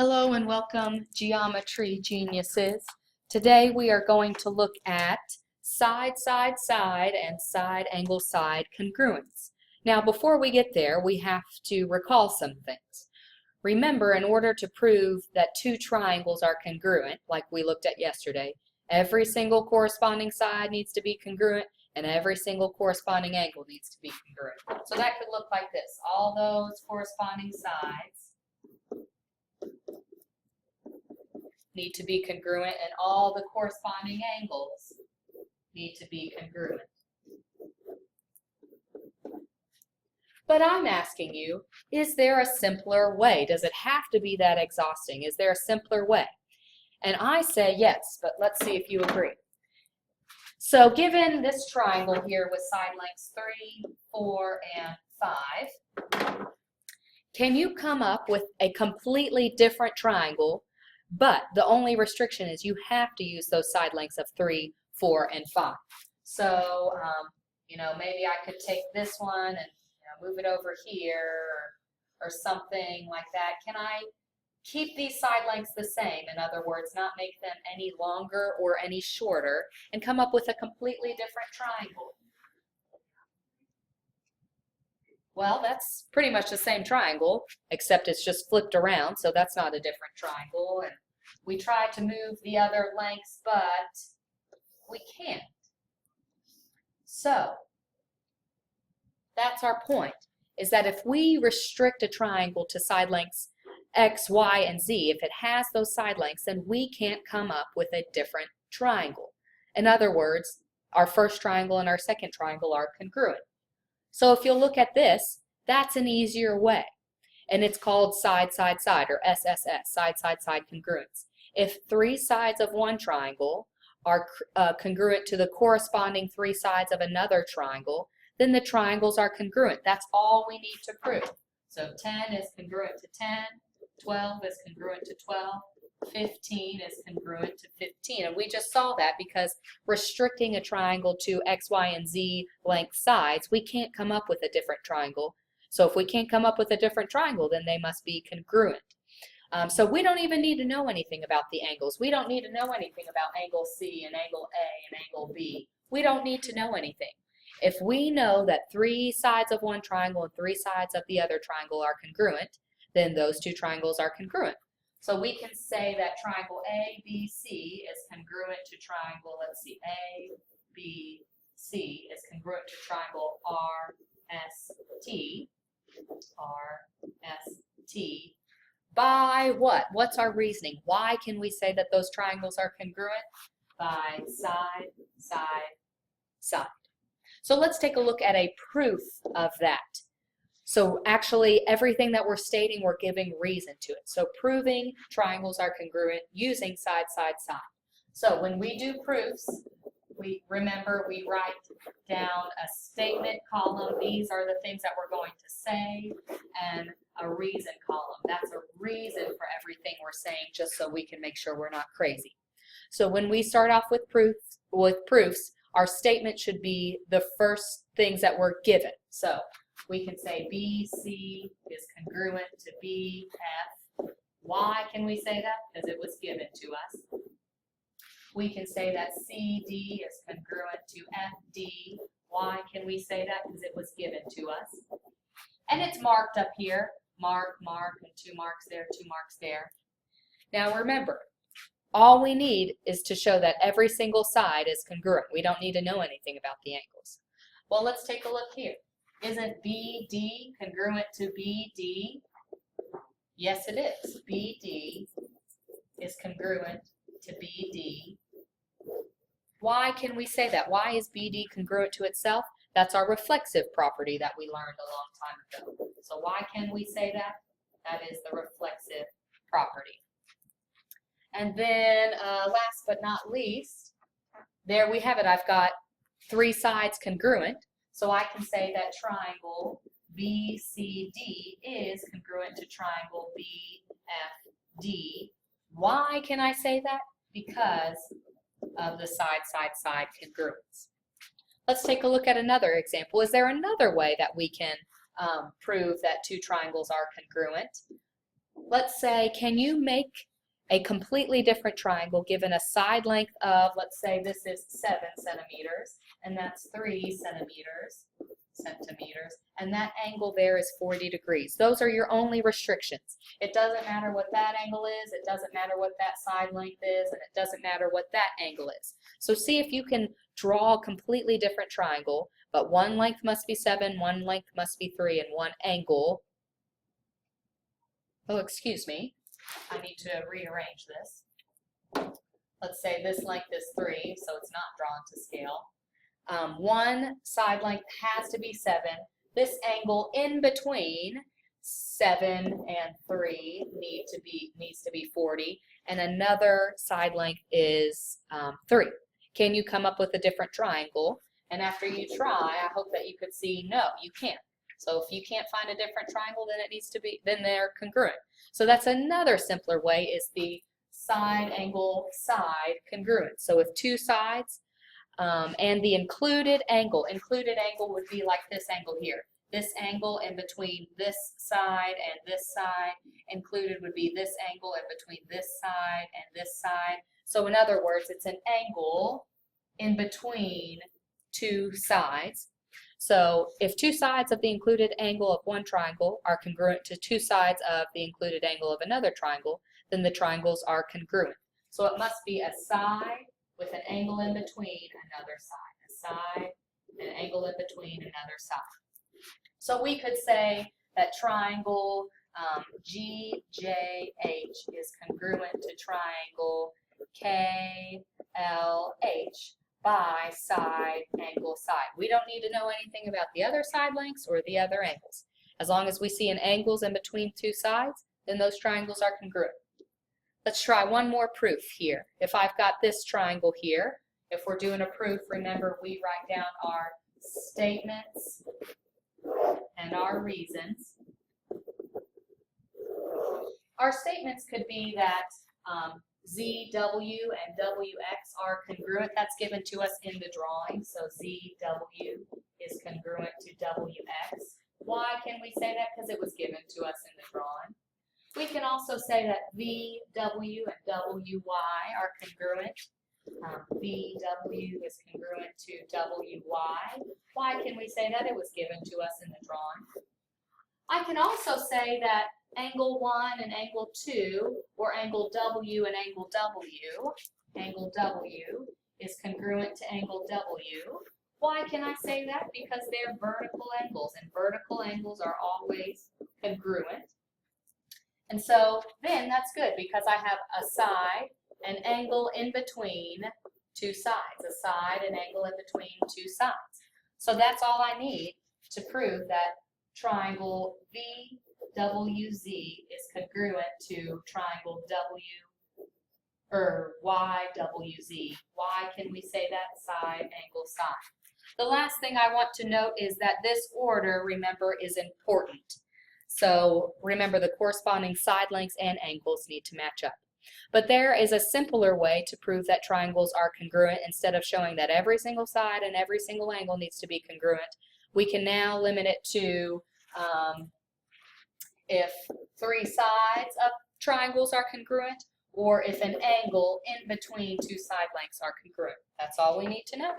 Hello and welcome, Geometry Geniuses. Today we are going to look at side, side, side, and side, angle, side congruence. Now before we get there, we have to recall some things. Remember, in order to prove that two triangles are congruent, like we looked at yesterday, every single corresponding side needs to be congruent and every single corresponding angle needs to be congruent. So that could look like this. All those corresponding sides need to be congruent and all the corresponding angles need to be congruent. But I'm asking you, is there a simpler way? Does it have to be that exhausting? Is there a simpler way? And I say yes, but let's see if you agree. So given this triangle here with side lengths 3, 4, and 5, can you come up with a completely different triangle? But the only restriction is you have to use those side lengths of 3, 4, and 5. So, maybe I could take this one and move it over here or something like that. Can I keep these side lengths the same? In other words, not make them any longer or any shorter and come up with a completely different triangle. Well, that's pretty much the same triangle, except it's just flipped around, so that's not a different triangle. And we tried to move the other lengths, but we can't. So that's our point, is that if we restrict a triangle to side lengths X, Y, and Z, if it has those side lengths, then we can't come up with a different triangle. In other words, our first triangle and our second triangle are congruent. So if you'll look at this, that's an easier way. And it's called side, side, side, or SSS, side, side, side congruence. If 3 sides of one triangle are congruent to the corresponding 3 sides of another triangle, then the triangles are congruent. That's all we need to prove. So 10 is congruent to 10, 12 is congruent to 12, 15 is congruent to 15. And we just saw that because restricting a triangle to X, Y, and Z length sides, we can't come up with a different triangle. So if we can't come up with a different triangle, then they must be congruent. So we don't even need to know anything about the angles. We don't need to know anything about angle C and angle A and angle B. We don't need to know anything. If we know that 3 sides of one triangle and 3 sides of the other triangle are congruent, then those two triangles are congruent. So we can say that triangle ABC is congruent to triangle, let's see, ABC is congruent to triangle RST by what? What's our reasoning? Why can we say that those triangles are congruent? By side, side, side. So let's take a look at a proof of that. So actually, everything that we're stating, we're giving reason to it. So proving triangles are congruent using side, side, side. So when we do proofs, we write down a statement column. These are the things that we're going to say, and a reason column. That's a reason for everything we're saying, just so we can make sure we're not crazy. So when we start off with proofs, our statement should be the first things that we're given. So we can say BC is congruent to BF. Why can we say that? Because it was given to us. We can say that CD is congruent to FD. Why can we say that? Because it was given to us. And it's marked up here. Mark, mark, and 2 marks there, 2 marks there. Now remember, all we need is to show that every single side is congruent. We don't need to know anything about the angles. Well, let's take a look here. Isn't BD congruent to BD? Yes, it is. BD is congruent to BD. Why can we say that? Why is BD congruent to itself? That's our reflexive property that we learned a long time ago. So why can we say that? That is the reflexive property. And then last but not least, there we have it. I've got 3 sides congruent. So I can say that triangle BCD is congruent to triangle BFD. Why can I say that? Because of the side, side, side congruence. Let's take a look at another example. Is there another way that we can prove that 2 triangles are congruent? let's say, can you make a completely different triangle given a side length of, let's say this is 7 centimeters, and that's 3 centimeters, and that angle there is 40 degrees. Those are your only restrictions. It doesn't matter what that angle is, it doesn't matter what that side length is, and it doesn't matter what that angle is. So see if you can draw a completely different triangle, but one length must be 7, one length must be 3, and one angle. Oh, excuse me. I need to rearrange this. Let's say this length is 3, so it's not drawn to scale. One side length has to be 7. This angle in between 7 and 3 needs to be 40, and another side length is 3. Can you come up with a different triangle? And after you try, I hope that you could see, no, you can't. So if you can't find a different triangle, then they're congruent. So that's another simpler way, is the side angle side congruence. So with two sides and the included angle would be like this angle here. This angle in between this side and this side, included would be this angle in between this side and this side. So in other words, it's an angle in between two sides. So if two sides of the included angle of one triangle are congruent to two sides of the included angle of another triangle, then the triangles are congruent. So it must be a side with an angle in between another side, a side and an angle in between another side. So we could say that triangle GJH is congruent to triangle KLH by side, angle, side. We don't need to know anything about the other side lengths or the other angles. As long as we see an angles in between two sides, then those triangles are congruent. Let's try one more proof here. If I've got this triangle here, if we're doing a proof, remember we write down our statements and our reasons. Our statements could be that ZW and WX are congruent. That's given to us in the drawing. So ZW is congruent to WX. Why can we say that? Because it was given to us in the drawing. We can also say that VW and WY are congruent. VW is congruent to WY. Why can we say that? It was given to us in the drawing. I can also say that angle 1 and angle 2, or angle W and angle W is congruent to angle W. Why can I say that? Because they're vertical angles, and vertical angles are always congruent. And so then that's good, because I have a side, an angle in between two sides, a side, an angle in between two sides. So that's all I need to prove that triangle VWZ is congruent to triangle YWZ. Why can we say that? Side, angle, side. The last thing I want to note is that this order, remember, is important. So remember, the corresponding side lengths and angles need to match up. But there is a simpler way to prove that triangles are congruent. Instead of showing that every single side and every single angle needs to be congruent, we can now limit it to if three sides of triangles are congruent, or if an angle in between two side lengths are congruent. That's all we need to know.